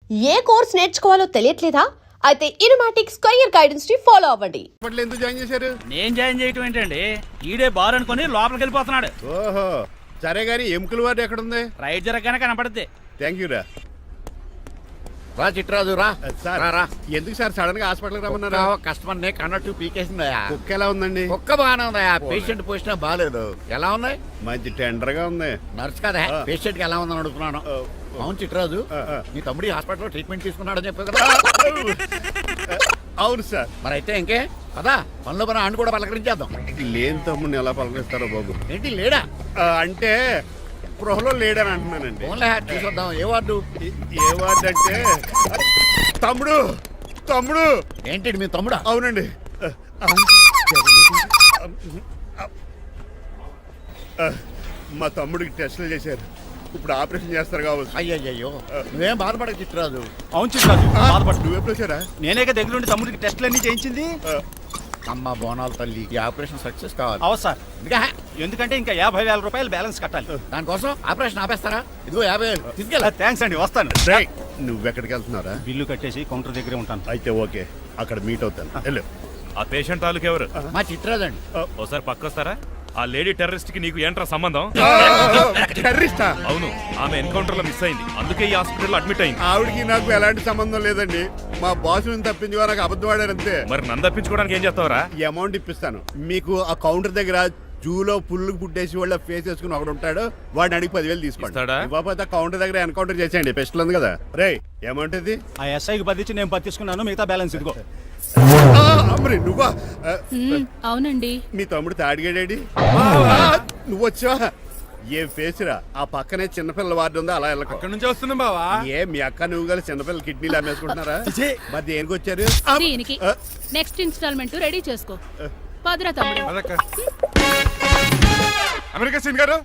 ఏ course నేర్చుకోవాలో తెలియట్లేదా? అయితే ఇనుమాటిక్స్ career guidance ని follow అవ్వండి. ఎందుకు జాయిన్ చేశారు? నేను జాయిన్ చేయటం ఏంటండి, ఈడే బార్ అనుకుని లోపలికి వెళ్ళిపోతున్నాడు. ఓహో సరే గానీ ఎముకల వార్డు ఎక్కడుంది? రైట్ జరగగానే కనపడుద్ది. థ్యాంక్ యూ రా. రా చిట్రాజు రా. సార్ రా. ఎందుకు సార్ సడన్ గా హాస్పిటల్ రమ్మన్నారా? కస్టమర్ ని కన్నట్టు పీకేసిందయా. కుక్క ఎలా ఉందండి? కుక్క బాగానే ఉందయా, పేషెంట్ పొజిషన్ బాగాలేదు. ఎలా ఉంది? మంచి టెండర్ గా ఉంది. నర్స్ కదా పేషెంట్ కి ఎలా ఉందని అడుగుతున్నాను. అవును చిట్రాజు, ఆ. నీ తమ్ముడి హాస్పిటల్లో ట్రీట్మెంట్ తీసుకున్నాడని చెప్పావు కదా. అవును సార్. మరి అయితే ఇంకే కదా పనిలో పని ఆయన కూడా పలకరించేద్దాం. లేని తమ్ముడిని ఎలా పలకరిస్తారో బాబు. ఏంటి లేడా? అంటే గృహలో లేడని అంటున్నానండి. ఓన్లీ చూసొద్దాం. ఏ వార్డు? ఏ వార్డు అంటే తమ్ముడు తమ్ముడు. ఏంటి మీ తమ్ముడా? అవునండి. మా తమ్ముడికి టెస్టులు చేశారు, ఇప్పుడు ఆపరేషన్ చేస్తారు కావచ్చు. అయ్యయ్యో నువ్వేం బాధపడక చిట్రాజు. అవును చిట్రాజు, బాధపడు. నువ్వు ఎప్పుడు వచ్చారా? నేనేక దగ్గరుండి తమ్ముడికి టెస్టులు అన్ని చేయించింది. అమ్మ బోనాల తల్లి, ఈ ఆపరేషన్ సక్సెస్ కావాలి. అవు సార్, ఇంకా ఎందుకంటే ఇంకా 50,000 రూపాయలు బ్యాలెన్స్ కట్టాలి. దానికోసం ఆపరేషన్ ఆపేస్తారా? ఇదిగో 50,000 తీసుకెళ్ళా. థ్యాంక్స్ అండి, వస్తాను. నువ్వెక్కడికి వెళ్తున్నారా? బిల్లు కట్టేసి కౌంటర్ దగ్గరే ఉంటాను. అయితే ఓకే, అక్కడ మీట్ అవుతాను. వెళ్ళు. ఆ పేషెంట్ తాలూకు ఎవరు? మా చిట్రాజు అండి. ఓసారి పక్కొస్తారా? ఆ లేడీ టెర్రరిస్ట్ కి నీకు ఏంట్రా సంబంధం? టెర్రరిస్టా? అవును, ఆమె ఎన్కౌంటర్ లో మిస్ అయింది, అందుకే ఈ హాస్పిటల్ అడ్మిట్ అయింది. ఆవిడకి నాకు ఎలాంటి సంబంధం లేదండి. మా బాస్ ని తప్పించుకో, నాకు అబద్ధం ఆడారు అంతే. మరి నన్ను తప్పించుకోవడానికి ఏం చేస్తావరా? ఈ అమౌంట్ ఇప్పిస్తాను మీకు. ఆ కౌంటర్ దగ్గర జూలో పుల్లు పుట్టేసి వాళ్ళ ఫేస్ వేసుకుని ఒకడు ఉంటాడు, వాడిని అడిగి 10,000 తీసుకోండి. ఇస్తాడా? ఇవ్వకపోతే ఆ కౌంటర్ దగ్గర ఎన్కౌంటర్ చేసేయండి. పెస్టల్ ఉంది కదా. రే అమౌంట్ ఇది. ఆ ఎస్ఐకి బదిలించి నేను తీసుకున్నాను, మిగతా బ్యాలెన్స్ ఇదిగో. అమ్మరి నువ్వా? అవునండి. మీ తమ్ముడు తాడిగాడేడి? నువ్వు వచ్చావా? ఏ ఫేస్ రా. ఆ పక్కనే చిన్నపిల్లల వార్డు ఉందా, అలా వెళ్ళకు. అక్కడ నుంచి వస్తున్నాం బావా. ఏ మీ అక్క నువ్వు గల చిన్నపిల్లల కిడ్నీలు అమ్మేసుకుంటున్నారా? మరి దేనికి వచ్చారు? దీనికి నెక్స్ట్ ఇన్స్టాల్మెంట్ రెడీ చేసుకో. పదరా తమ్ముడు. అమెరికా సీన్ గారు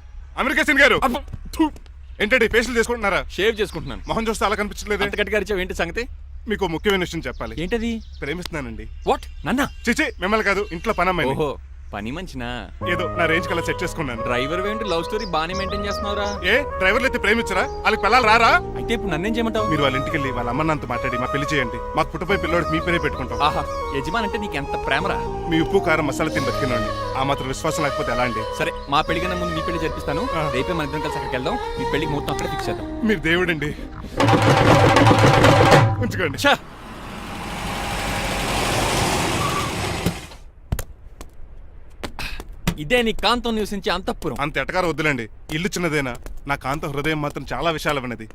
ఏంటండి ఫేషియల్ చేసుకుంటున్నారా? షేవ్ చేసుకుంటున్నాను. మొహం చూస్తే అలా కనిపించలేదు. అంత గట్టిగా అరిచావు, ఏంటి సంగతి? మీకు ముఖ్యమైన విషయం చెప్పాలి. ఏంటది? ప్రేమిస్తున్నానండి. వాట్? నన్నా? చిచి మిమ్మల్ని కాదు, ఇంట్లో పని అమ్మాయి. ఓహో, పని మంచినా? ఏదో నా రేంజ్ కల్లా సెట్ చేసుకున్నాను. డ్రైవర్ ఏంటి లవ్ స్టోరీ బానే మెయింటైన్ చేస్తున్నావురా? ఏ డ్రైవర్లు అయితే ప్రేమించరా? వాళ్ళకి పిల్లలు రారా? అయితే ఇప్పుడు నన్నేం చేయమంటావు? మీరు వాళ్ళ ఇంటికి వెళ్ళి వాళ్ళ అమ్మ నాన్నతో మాట్లాడి మా పెళ్లి చేయండి. మాకు పుట్టపోయి పిల్లోడికి మీ పేరే పెట్టుకుంటాం. ఆహా, యజమాన్ అంటే నీకు ఎంత ప్రేమరా? మీ ఉప్పు కారం మసాలా తిని బతికినండి. ఆ మాత్రం విశ్వాసం లేకపోతే ఎలా అండి? సరే, మా పెళ్లి కన్నా ముందు నీ పెళ్లి జరిపిస్తాను. రేపే మన ఇద్దరం కలిసి అక్కడికి వెళ్దాం. మీ పెళ్లికి మొత్తం అక్కడే ఫిక్స్ చేద్దాం. మీరు దేవుడండి. ఉంచుకోండి. ఛా! ఇదే నీ కాంతం నివసించే అంతఃపురం. అంత ఎటకారం వద్దులండి. ఇల్లు చిన్నదేనా, నా కాంత హృదయం మాత్రం చాలా విశాలమైనది.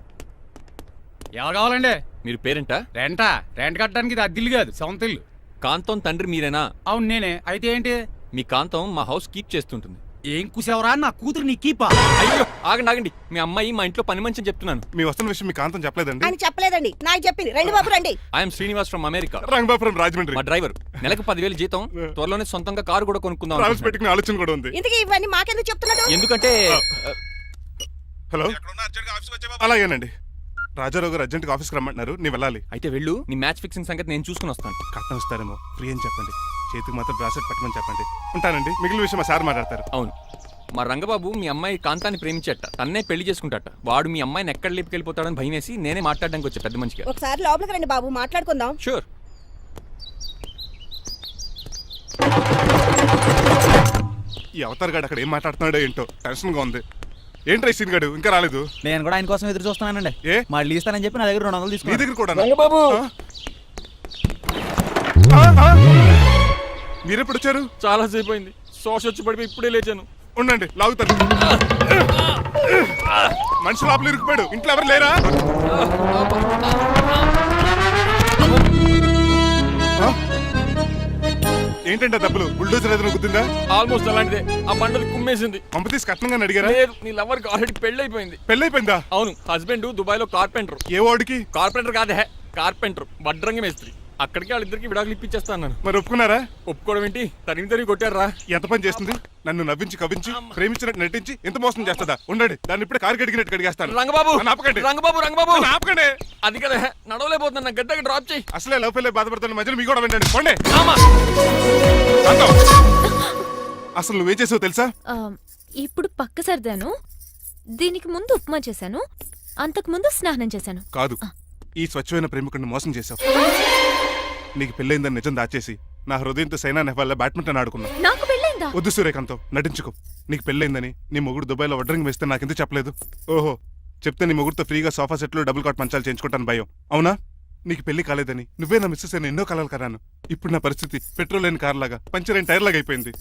ఎవరు కావాలండి? మీరు పేరెంటా? రెంటా? రెంట్ కట్టడానికి ఇది అద్దిల్లు కాదు, సొంత ఇల్లు. కాంతం తండ్రి మీరేనా? అవును నేనే. అయితే ఏంటి? మీ కాంతం మా హౌస్ కీప్ చేస్తుంటుంది. ఏం కూసేవరా? నా కూతురు నీ కీపా? అయ్యో ఆగండి, మీ అమ్మాయి మా ఇంట్లో పని మంచి చెప్తున్నాను. మీ వస్తున్న విషయం మీ కాంతం చెప్పలేదండి? అని చెప్పలేదండి, నాకు చెప్పింది. రండి బాబు రండి. I'm Srinivas from America. Rangabapuram Rajahmundry. మా డ్రైవర్. నెలకు 10,000 జీతం. త్వరలోనే సొంతంగా కారు కూడా కొనుక్కుందాం. ట్రావెల్స్ పెట్టుకునే ఆలోచన కూడా ఉంది. ఇంతకీ ఇవన్నీ మాకెందుకు చెప్తున్నాడు? ఎందుకంటే హలో, అలాగేనండి. రాజారావు గారు అర్జెంట్గా ఆఫీస్కి రమ్మంటున్నారు, నీ వెళ్ళాలి. అయితే వెళ్ళు. నీ మ్యాచ్ ఫిక్సింగ్ సంగతి నేను చూసుకుని వస్తాను. కట్నం ఇస్తారేమో, ఫ్రీ అని చెప్పండి. చేతికి మాత్రం బ్రాసెట్ పెట్టమని చెప్పండి. ఉంటానండి. మిగిలిన విషయం మా సార్ మాట్లాడతారు. అవును, మా రంగబాబు మీ అమ్మాయి కాంతాన్ని ప్రేమించట, తన్నే పెళ్లి చేసుకుంటాట. వాడు మీ అమ్మాయిని ఎక్కడ లేపుకెళ్ళిపోతాడని భయం వేసి నేనే మాట్లాడడానికి వచ్చా పెద్ద మనిషిగా. ఒకసారి లోపలికి రండి బాబు, మాట్లాడుకుందాం. షూర్. ఈ అవతార్ గాడు అక్కడ ఏం మాట్లాడుతున్నాడో ఏంటో టెన్షన్ గా ఉంది. ఏంట్రా సీన్ గాడు ఇంకా రాలేదు? నేను కూడా ఆయన కోసం ఎదురు చూస్తున్నానండి. ఏ మళ్ళీ ఇస్తానని చెప్పి నా దగ్గర 200 నీ తీసుకుని. దగ్గర కూడా రంగబాబు మీరెప్పుడు వచ్చారు? చాలా సేపు అయింది. శోష వచ్చి పడిపోయి ఇప్పుడే లేచాను. ఉండండి, లాగుతాను. మనిషి లోపల ఇరుక్కుపోయాడు. ఇంట్లో ఎవరు లేరా? ఏంటంటే డబ్బులు బుల్డోజర్ ఏదైనా గుద్దిందా? ఆల్మోస్ట్ అలాంటిదే. ఆ బండలు కుమ్మేసింది. పంప తీసి కట్నంగా అడిగారా? లేదు, నీ లవర్ కి ఆల్రెడీ పెళ్లి అయిపోయింది. పెళ్ళైపోయిందా? అవును, హస్బెండ్ దుబాయ్ లో కార్పెంటర్. ఏ వాడికి? కార్పెంటర్ కాదే, కార్పెంటర్, వడ్రంగి మేస్త్రి. అక్కడికి వాళ్ళిద్దరికి విడాకులు ఇప్పించేస్తాను. మరి ఒప్పుకున్నారా? ఒప్పుకోవడం ఏంటి, తరిమి కొట్టారా. ఎంత పని చేస్తుంది? నన్ను నవ్వించి కవ్వించి ప్రేమించినట్టు నటించి ఎంత మోసం చేస్తుందా? ఉండండి, దాన్ని ఇప్పుడే కారు కడిగినట్టు కడిగేస్తాను. రంగబాబు, ఆపకండి. రంగబాబు ఆపకండి. అది కదా, నడవలేకపోతున్నా, నా గద్దకి డ్రాప్ చేయి. అసలే లవ్ ఫెయిల్ బాధపడుతున్న మధ్యలో మీ కూడా వింటండి. పోండి. అసలు నువ్వేం చేసావు తెలుసా? ఇప్పుడు పక్క సర్దాను. దీనికి ముందు ఉప్మా చేశాను, అంతకు ముందు స్నానం చేశాను. కాదు, ఈ స్వచ్ఛమైన ప్రేమికుడిని మోసం చేశావు. నీకు పెళ్ళైందని నిజం దాచేసి నా హృదయంతో సైనా నెహ్వాల్ బ్యాడ్మింటన్ ఆడుకున్నా. నాకు పెళ్ళైందా? వద్దు సూర్యకాంతం, నటించుకో. నీకు పెళ్ళైందని నీ మొగుడు దుబాయ్లో వడ్రింగ్ వేస్తే నాకెందుకు చెప్పలేదు? ఓహో, చెప్తే నీ మొగుడుతో ఫ్రీగా సోఫా సెట్లు డబుల్ కాట్ మంచాలు చేయించుకుంటాను భయం. అవునా? నీకు పెళ్లి కాలేదని నువ్వే నా మిస్సెస్ అని ఎన్నో కలలు కరాను. ఇప్పుడు నా పరిస్థితి పెట్రోల్ లేని కార్ లాగా, పంచర్ అయిన టైర్ లాగా అయిపోయింది.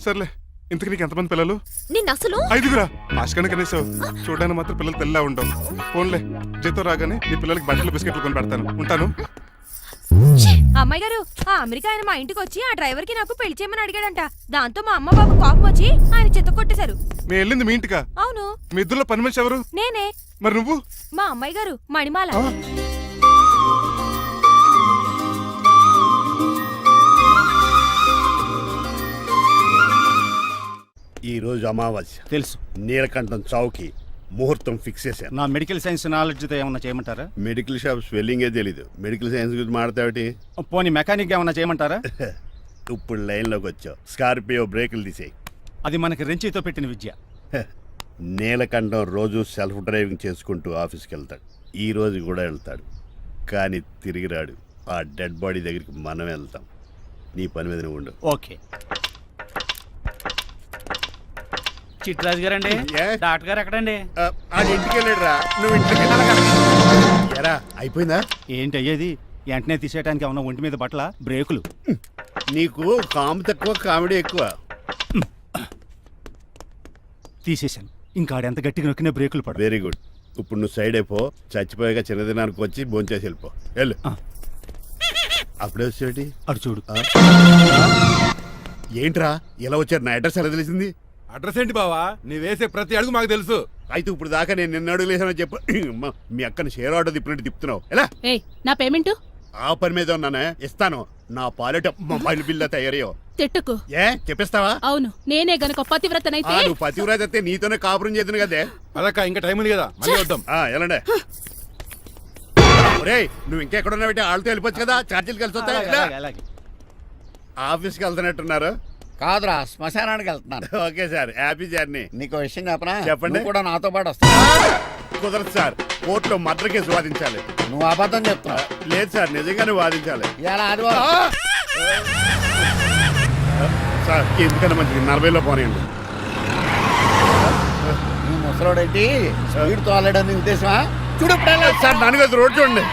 సర్లే, ఇంతకు నీకు ఎంతమంది పిల్లలు? నిన్న అసలు 5గురా. ఆశకన కనీసం చూడడానికి మాత్రం పిల్లలు తెల్లా ఉండవు. ఫోన్లే, జీతం రాగానే నీ పిల్లలకి బట్టలు బిస్కెట్లు కొని పెడతాను. ఉంటాను. అమ్మాయి గారు, ఆ అమెరికా ఆయన మా ఇంటికి వచ్చి ఆ డ్రైవర్ కి నాకు పెళ్లి చేయమని అడిగాడంట. దాంతో మా అమ్మ బాబు కోపం వచ్చి ఆయన చెత్త కొట్టేశారు. మేము వెళ్ళింది మీ ఇంటికా? అవును, మీ ఇద్దరులో పని మనిషి ఎవరు? నేనే. మరి నువ్వు? మా అమ్మాయి గారు మణిమాల. ఈ రోజు అమావాస్య. తెలుసు. నీలకంఠం చావుకి ముహూర్తం ఫిక్స్ చేశాను. నా మెడికల్ సైన్స్ నాలెడ్జ్తో ఏమన్నా చేయమంటారా? మెడికల్ షాప్ స్వెల్లింగే తెలీదు, మెడికల్ సైన్స్ గురించి మాట్లాడతావిటి? పోనీ మెకానిక్ ఏమన్నా చేయమంటారా? ఇప్పుడు లైన్లోకి వచ్చావు. స్కార్పియో బ్రేకులు తీసేయి. అది మనకి రెంచితో పెట్టిన విద్య. నీలకంఠం రోజు సెల్ఫ్ డ్రైవింగ్ చేసుకుంటూ ఆఫీస్కి వెళ్తాడు. ఈ రోజు కూడా వెళ్తాడు, కానీ తిరిగి రాడు. ఆ డెడ్ బాడీ దగ్గరికి మనం వెళ్తాం. నీ పని మీద నువ్వు ఉండు. ఓకే. చిట్రాజు గారండి, ఏ? డాక్టర్ గారు ఎక్కడండి? అది ఇంటికి వెళ్ళాడు రా, నువ్వు ఇంటికి ఎరా. అయిపోయిందా? ఏంటి అయ్యేది? వెంటనే తీసేయడానికి ఏమన్నా ఒంటి మీద బట్టల బ్రేకులు? నీకు కామెడీ తక్కువ, కామెడీ ఎక్కువ. తీసేశాను. ఇంకా ఆడెంత గట్టిగా నొక్కినా బ్రేకులు పడ. Very good. ఇప్పుడు నువ్వు సైడ్ అయిపో. చచ్చిపోయాక చిన్నదినానికి వచ్చి భోంచేసి వెళ్ళిపో. వెళ్ళు. అప్పుడే వచ్చేటి అటు చూడు. ఏంట్రా ఇలా వచ్చారు? నా అడ్రస్ ఎలా తెలిసింది? అడ్రస్ ఏంటి బావా? నీ వేసే ప్రతి అడుగు మాకు తెలుసు. అయితే ఇప్పుడు దాకా నేను నిన్న అడుగులేసానని చెప్పు. అమ్మా, మీ అక్కని షేర్ ఆర్డర్ తిప్పినట్టు తిప్పుతున్నావు. ఎలా? ఏయ్, నా పేమెంట్ ఆ పని మీద ఉన్నానే, ఇస్తాను. నా పాలెట మొబైల్ బిల్లా తయారయ్యో. తిట్టుకు. ఏ చెప్పిస్తావా? అవును, నేనే గనక పతివ్రతనైతే నువ్వు పతివ్రత అయితే నీతోనే కాపురం చేద్దును కదే. అదక్క, ఇంకా టైం ఉంది కదా, మళ్ళీ వద్దాం. ఎలాండే ఒరేయ్, నువ్వు ఇంకెక్కడున్నా పెట్టి వాళ్ళతో వెళ్ళిపోవచ్చు కదా, ఛార్జీలు కలిసి వస్తాయి. అలాగే, అలాగే. ఆఫీస్కి వెళ్తున్నట్టున్నారు. కాదురా, శ్మశానానికి వెళ్తున్నాను. Okay sir, happy journey. నీకు విషయం చెప్పనా? చెప్పండి. నువ్వు కూడా నాతో పాటు వస్తావు. కుదరదు సార్, కోర్టులో మర్డర్ కేసు వాదించాలి. నువ్వు అబద్ధం చెప్తావు. లేదు సార్, నిజంగానే వాదించాలి. ఇలా ఆదివారం సార్ ఎందుకన్నా మంచిది 40లో పోనీయండి. నువ్వు ముసలోడేంటి స్పీడ్ తోలడని ఉద్దేశమా? చూడు సార్ నాన్నగారు రోడ్ చూడండి.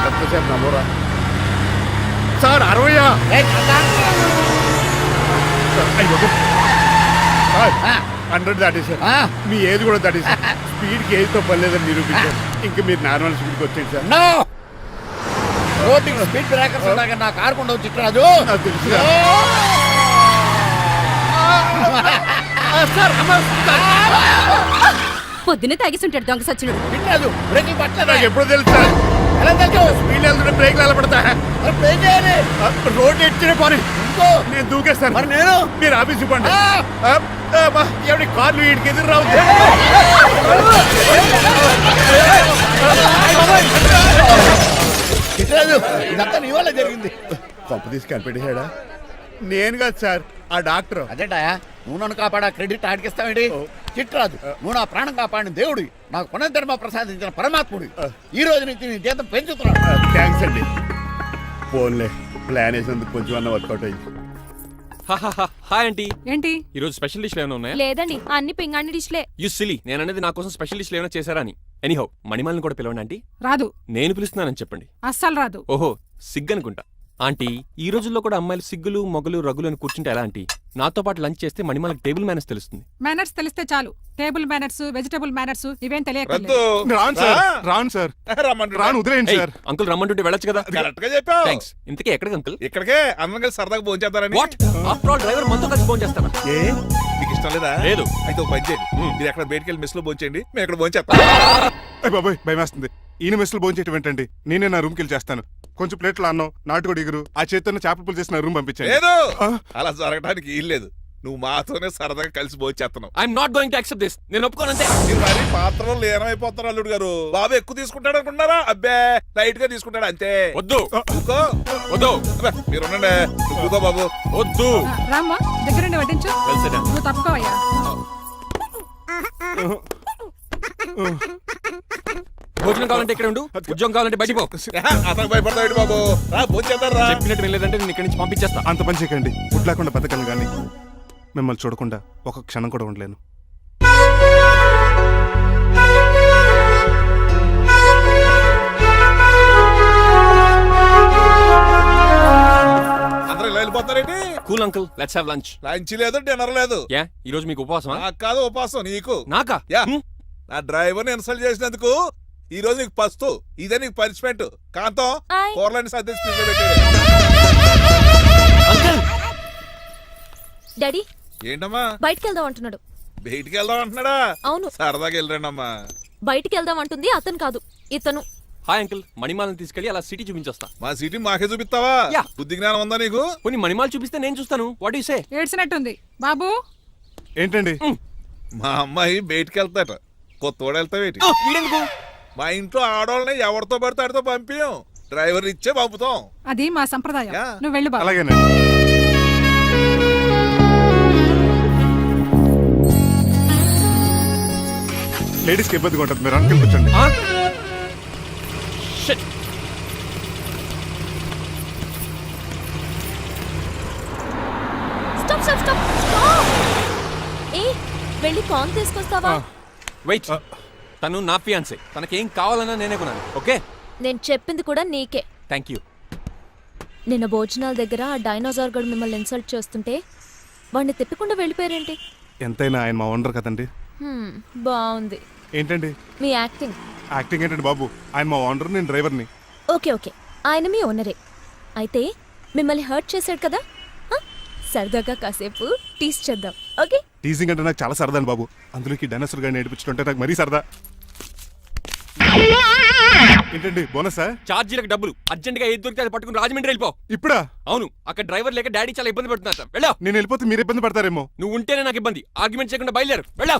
ఎంతసేపు నమ్మరా సార్? 60 100 దాటేశారు. మీ ఏది కూడా దాటేశారు. స్పీడ్కి ఏదితో పని లేదని నిరూపించారు. ఇంకా మీరు నార్మల్ స్పీడ్కి వచ్చేది సార్. రోడ్డుకి స్పీడ్ బ్రేకర్స్ ఉండగా నా కారు కొండ చిట్రాజు. నాకు తెలుసు పొద్దునే తాగిస్తుంటాడు దొంగ సచ్చినుడు. చిట్రాజు బ్రేకింగ్ పట్టలేదు. నాకు ఎప్పుడు తెలుసు సార్? ఎలా తెలుసు? స్పీడ్ వెళ్తుంటే బ్రేక్లు ఎలా పడతా? బ్రేక్ చేయాలి. రోడ్డు ఎచ్చిన పోనీ ఇంకో నేను దూకేస్తాను. మరి నేను? మీరు ఆఫీస్ ఇవ్వండి. ఎవరి కార్లు వీడికి ఎదురు రావు. చిట్రాజు ఇదంతా నీ వల్ల జరిగింది. కొంప తీసి కనిపెట్టేశాడా? నేను కాదు సార్, ఆ డాక్టర్. అదేంటాయా, నువ్వు నన్ను కాపాడా క్రెడిట్ ఆడికిస్తావేంటి? చిట్రాజు, నువ్వు నా ప్రాణం కాపాడిన దేవుడి, నాకు పునర్ధర్మ ప్రసాదించిన పరమాత్ముడి. ఈ రోజు నుంచి నీ జీతం పెంచుతున్నాను. థ్యాంక్స్ అండి. ఫోన్లే, ప్లాన్ వేసినందుకు కొంచెం అన్న వర్కౌట్ అయింది. Hi aunty. ఏంటి ఈ రోజు స్పెషల్ డిష్లు ఏమైనా ఉన్నాయా? లేదండి, అన్ని పింగాణి డిష్లే. యు సిలీ, నేను అనేది నా కోసం స్పెషల్ డిష్లు ఏమైనా చేశారా అని. ఎనీహౌ, మణిమాలని కూడా పిలవండి ఆంటీ. రాదు, నేను పిలుస్తున్నానని చెప్పండి. అస్సలు రాదు. ఓహో, సిగ్గనుకుంటా. ఆంటీ, ఈ రోజుల్లో కూడా అమ్మాయిలు సిగ్గులు మొగలు రగులు అని కూర్చుంటే ఎలా ఆంటీ? నాతో పాటు లంచ్ చేస్తే మణిమాలకి టేబుల్ మేనర్స్ తెలుస్తుంది. మేనర్స్ తెలిస్తే చాలు. టేబుల్ మేనర్స్, వెజిటబుల్ మేనర్స్ ఇవేం తెలియక రాను సార్, రాను సార్, రాను, వదిలేయండి సార్. అంకుల్ రమ్మంటుంటే వెళ్ళొచ్చు కదా. కరెక్ట్ గా చెప్పావు. థ్యాంక్స్. ఇంతకీ ఎక్కడికి అంకుల్? ఇక్కడికే అందరం కలిసి సరదాగా భోజనం చేద్దారని. వాట్? ఆఫ్టర్ ఆల్ డ్రైవర్ మనతో కలిసి ఫోన్ చేస్తాను. ఏ నీకు ఇష్టం లేదా? లేదు. అయితే ఒక పని చేయండి, మీరు ఎక్కడ బయటికి వెళ్ళి మెస్ లో భోజనం చేయండి, మేము ఎక్కడ భోజనం చేస్తాం. బాబాయ్ భయమేస్తుంది. ఈయన మెస్సులు భోంచేయటం ఏంటండి? నేనే నా రూమ్కి వెళ్ళి చేస్తాను. కొంచెం ప్లేట్లు అన్నం, నాటుకోడి ఇగురు, ఆ చేతితో చేపల పులుసు చేసి నా రూమ్ పంపించాను. లేదు, అలా జరగడానికి ఏం లేదు. నువ్వు మాతోనే సరదాగా కలిసి భోజనం చేస్తున్నావు. I'm not going to accept this. నేను ఒప్పుకోనంతే. మీరు మరి పాత్రలో లీనమైపోతారు అల్లుడు గారు. బాబు ఎక్కువ తీసుకుంటాడు అనుకుంటున్నారా? అబ్బే, లైట్ గా తీసుకుంటాడు అంతే. వద్దు ఊకో. వద్దు. అబ్బే, మీరు ఉండండి. ఊకో బాబు. వద్దు. రామ్మా, దగ్గరుండి వడ్డించు. Well said. నువ్వు తప్పుకోవయ్యా. భోజనం కావాలంటే ఇక్కడ ఉండు, ఉద్యోగం కావాలంటే బయటికి పో. అతను భయపడతాడు బాబు. రా భోజనం రా. చెప్పినట్టు వెళ్ళలేదంటే నేను ఇక్కడి నుంచి పంపించేస్తా. అంత పని చేయకండి. ఫుడ్ లేకుండా బతకను కానీ మిమ్మల్ని చూడకుండా ఒక క్షణం కూడా ఉండలేను. అందరూ ఇలా వెళ్ళిపోతారేంటి? Cool uncle, let's have lunch. Lunch లేదు, డిన్నర్ లేదు. యా ఈ రోజు మీకు ఉపవాసమా? నాకు కాదు ఉపాసం, నీకు. నాకా? యా నా డ్రైవర్ని ఇన్సల్ట్ చేసినందుకు ఈ రోజు నీకు పస్తు, ఇదే నీకు పనిష్మెంట్. కాంతం ఆయ్. కూరలని సర్ది స్పీడ్ పెట్టాడు. అంకుల్ డాడీ ఏంటమ్మా బయటికి వెళ్దాం అంటున్నాడు. బయటికి వెళ్దాం అంటున్నాడా? అవును. సరదాగా వెళ్ళరండమ్మా. బయటికి వెళ్దాం అంటుంది అతను కాదు, ఇతను. హాయ్ అంకుల్, మణిమాలను తీసుకెళ్ళి అలా సిటీ చూపించొస్తా. మా సిటీ మాకే చూపిస్తావా? యా. బుద్ధి జ్ఞానం ఉందా నీకు? కొన్ని మణిమాలు చూపిస్తే నేను చూస్తాను. What you say? ఏడ్చినట్టుంది బాబు. ఏంటండి? మా అమ్మాయి బయటికి వెళ్తాట. కొత్తోడు వెళ్తావేటి? వీడెందుకు? మా ఇంట్లో ఆడవాళ్ళని ఎవరితో పడితే ఆడితో పంపించం, డ్రైవర్ ఇచ్చే పంపుతాం. అది మా సంప్రదాయం. యా. నువ్వు వెళ్ళు బాబు. అలాగేనండి. లేడీస్కి ఇబ్బందిగా ఉంటుంది, మీరు అనుకుని కూర్చోండి. ఆ? Shit. Stop stop stop stop. ఏ వెళ్ళి పాన్ తీసుకొస్తావా? వెయిట్, తను నా ఫియాన్సే. తనకేం కావాలన్నా నేనే కొనాలి. ఓకే, నేను చెప్పింది కూడా నీకే. Thank you. నిన్న భోజనాల దగ్గర ఆ డైనోసార్ గడు మిమ్మల్ని ఇన్సల్ట్ చేస్తుంటే వాడిని తిప్పకుండా వెళ్ళిపోయారేంటి? ఎంతైనా ఆయన మా ఓనర్ కదండి. బాగుంది ఏంటండి మీ యాక్టింగ్. యాక్టింగ్ ఏంటండి బాబు? ఆయన మా ఓనర్, నేను డ్రైవర్ని. ఓకే ఓకే, ఆయన మీ ఓనరే అయితే మిమ్మల్ని హర్ట్ చేశాడు కదా, హ? సరదాగా కాసేపు టీస్ చేద్దాం. ఓకే? టీజింగ్ అంటే నాకు చాలా సరదా అండి బాబు. అందులోకి డైనోసర్ గారిని ఏడిపించుంటే నాకు మరీ సరదా. ఏంటండి బోనసా? ఛార్జీలకు డబ్బులు అర్జెంట్ గా ఏది దొరికితే అది పట్టుకుని రాజమండ్రి వెళ్ళిపో. ఇప్పుడా? అవును, అక్కడ డ్రైవర్ లేక డాడీ చాలా ఇబ్బంది పడుతున్నారు. వెళ్ళా. నేను వెళ్ళిపోతే మీరు ఇబ్బంది పడతారేమో. నువ్వు ఉంటేనే నాకు ఇబ్బంది. ఆర్గ్యుమెంట్ చేయకుండా బయలుదేరు. వెళ్ళా.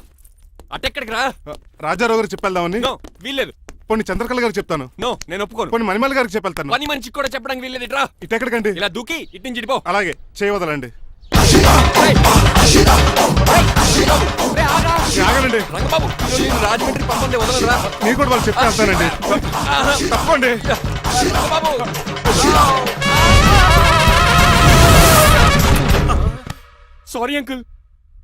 అటెక్కడికి రా. రాజారావు గారికి చెప్పేద్దామని. నో, వీల్లేదు. పోనీ చంద్రకళ గారికి చెప్తాను. నో, నేను ఒప్పుకోను. పోనీ మణిమాల గారికి చెప్పేళ్తాను. పని మనిషికి కూడా చెప్పడానికి వీల్లేదు. ఇట్రా. ఇటెక్కడికండి? ఇలా దూకి ఇటు నుంచి ఇటు పో. అలాగే చేయవదలండి. ఆగనండి. రంగబాబు, ఈరోజు నేను రాజమండ్రి పంపండి, వదలరా. మీరు కూడా వాళ్ళు చెప్తే వెళ్తానండి. తప్పండి. రంగబాబు. Sorry uncle.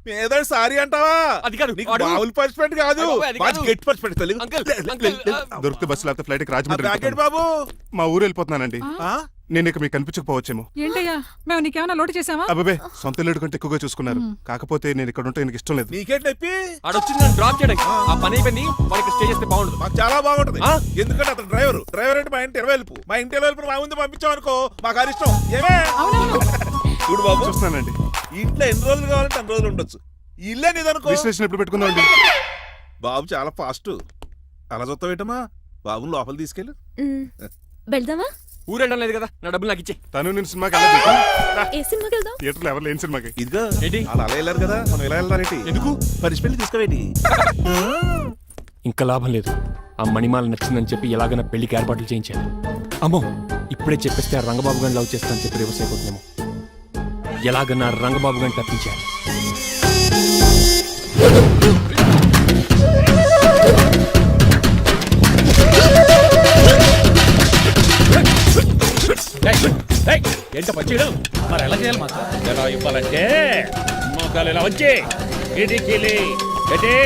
ఏదో సారీ అంటావా? అది కాదు, నీకు వాడు- మామూలు పనిష్మెంట్ కాదు, అది కాదు. గట్టి పనిష్మెంట్. అంకుల్, అంకుల్, దొరికితే బస్సు లేకపోతే ఫ్లైట్ రాజమండ్రి ప్యాకెట్ వెళ్ళిపోతాను. బాబు. మా ఊరు వెళ్ళిపోతున్నానండి. ఆ? నేను ఇక మీకు కనిపించకపోవచ్చేమో. ఏంటయ్యా మేము నీకేమైనా లోటు చేసావా? అబ్బాబే, సొంత ఇల్లు కంటే ఎక్కువగా చూసుకున్నారు. కాకపోతే నేను ఇక్కడ ఉంటే నాకు ఇష్టం లేదు. నీకేంటి నొప్పి? ఆడొచ్చింది నన్ను డ్రాప్ చేయడానికి. ఆ పని అయిపోయింది. వాడు ఇక్కడ స్టే చేస్తే బాగుండదు. మాకు చాలా బాగుంటది. ఆ? ఎందుకంటే అతను డ్రైవర్ అంటే మా ఇంటి ఇరవైపు, మా ఇంటి ఇరవైపు మా ముందు పంపించాం అనుకో, మాకు అది ఇష్టం. ఏమే అవునవును. చూడు బాబు, చూస్తున్నానండి. ఇంట్లో ఎన్ని రోజులు కావాలంటే అన్ని రోజులు ఉండొచ్చు. ఇల్లే నీదనుకో. రిజిస్ట్రేషన్ ఎప్పుడు పెట్టుకుందామండి? బాబు చాలా ఫాస్ట్. అలా చూస్తావేటమ్మా? బాబుని లోపల తీసుకెళ్ళు. వెళ్దామా? ఊరెళ్ళడం లేదు కదా, నా డబ్బులు నాకు ఇచ్చే. తను నేను సినిమాకి వెళ్ళదు. ఏ సినిమాకి వెళ్దాం? థియేటర్లో ఎవరు లేని సినిమాకి. ఇదిగో ఏంటి? అలా అలా వెళ్ళారు కదా, మనం ఇలా వెళ్తారేంటి? ఎందుకు? పనిష్మెంట్ తీసుకోవేటి? ఇంకా లాభం లేదు. ఆ మణిమాల నచ్చిందని చెప్పి ఎలాగైనా పెళ్లికి ఏర్పాట్లు చేయించాను. అమ్మో, ఇప్పుడే చెప్పేస్తే ఆ రంగబాబు గారిని లవ్ చేస్తానని చెప్పి రివర్స్ అయిపోతుందేమో. ఎలాగన్నా రంగబాబు గారిని తప్పించాలి. ఏంట పచ్చేయడం మరి ఎలా చేయాలి? మాకు ఎలా ఇవ్వాలంటే మోకాలు ఇలా వచ్చి ఇడికిలి అది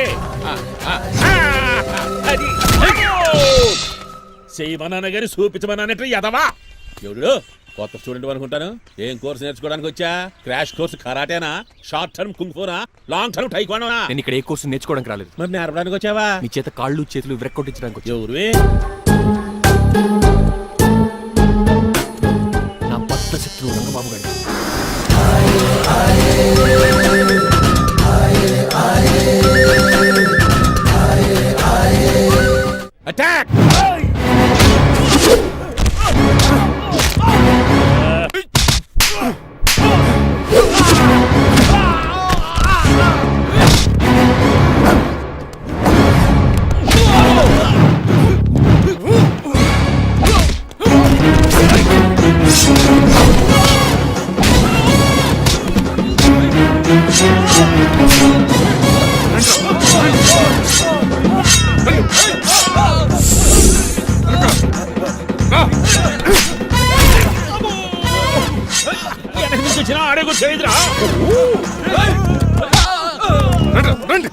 చేయమన్నాను గారి చూపించమన్నట్టు ఎదవా. ఎవడు కొత్త స్టూడెంట్ అనుకుంటాను. ఏం కోర్సు నేర్చుకోవడానికి వచ్చా? క్రాష్ కోర్సు కరాటేనా, షార్ట్ టర్మ్ కుంగ్ఫూనా, లాంగ్ టర్మ్ టైక్వాండోనా? నేను ఇక్కడ ఏ కోర్సు నేర్చుకోవడానికి రాలేదు. మరి నేర్పడానికి వచ్చావా? నీ చేత కాళ్ళు చేతులు విరక్కొట్టించడానికి వచ్చా. ఎవరు? నా భక్త శత్రువు రంగబాబు గారు. అటాక్! చేయిద్రా. రండి, రండి.